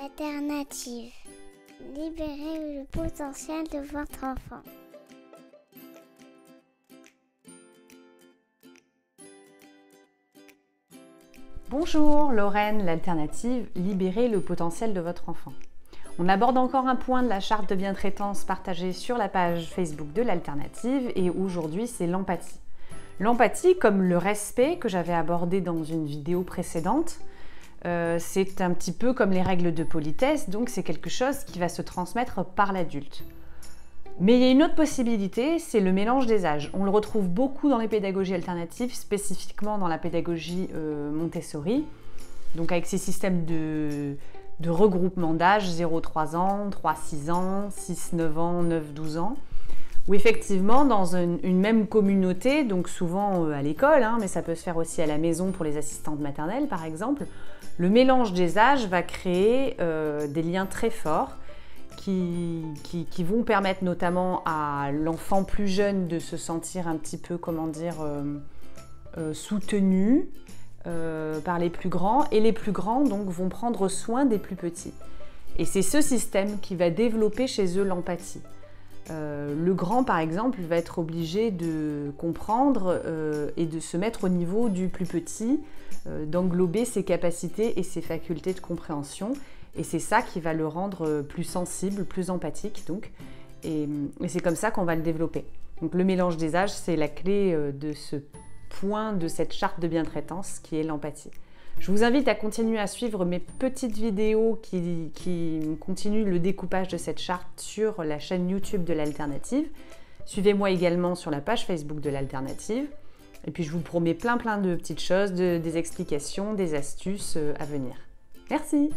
L'alternative. Libérez le potentiel de votre enfant. Bonjour, Lorraine, l'alternative, libérez le potentiel de votre enfant. On aborde encore un point de la charte de bientraitance partagée sur la page Facebook de l'alternative et aujourd'hui c'est l'empathie. L'empathie, comme le respect que j'avais abordé dans une vidéo précédente, c'est un petit peu comme les règles de politesse, donc c'est quelque chose qui va se transmettre par l'adulte. Mais il y a une autre possibilité, c'est le mélange des âges. On le retrouve beaucoup dans les pédagogies alternatives, spécifiquement dans la pédagogie Montessori, donc avec ces systèmes de regroupement d'âge, 0-3 ans, 3-6 ans, 6-9 ans, 9-12 ans, où effectivement dans une même communauté, donc souvent à l'école, mais ça peut se faire aussi à la maison pour les assistantes maternelles par exemple, le mélange des âges va créer des liens très forts qui vont permettre notamment à l'enfant plus jeune de se sentir un petit peu, soutenu par les plus grands, et les plus grands donc vont prendre soin des plus petits. Et c'est ce système qui va développer chez eux l'empathie. Le grand, par exemple, va être obligé de comprendre et de se mettre au niveau du plus petit, d'englober ses capacités et ses facultés de compréhension. Et c'est ça qui va le rendre plus sensible, plus empathique. Donc. Et c'est comme ça qu'on va le développer. Donc le mélange des âges, c'est la clé de ce point de cette charte de bientraitance qui est l'empathie. Je vous invite à continuer à suivre mes petites vidéos qui continuent le découpage de cette charte sur la chaîne YouTube de l'Alternative. Suivez-moi également sur la page Facebook de l'Alternative. Et puis je vous promets plein de petites choses, des explications, des astuces à venir. Merci!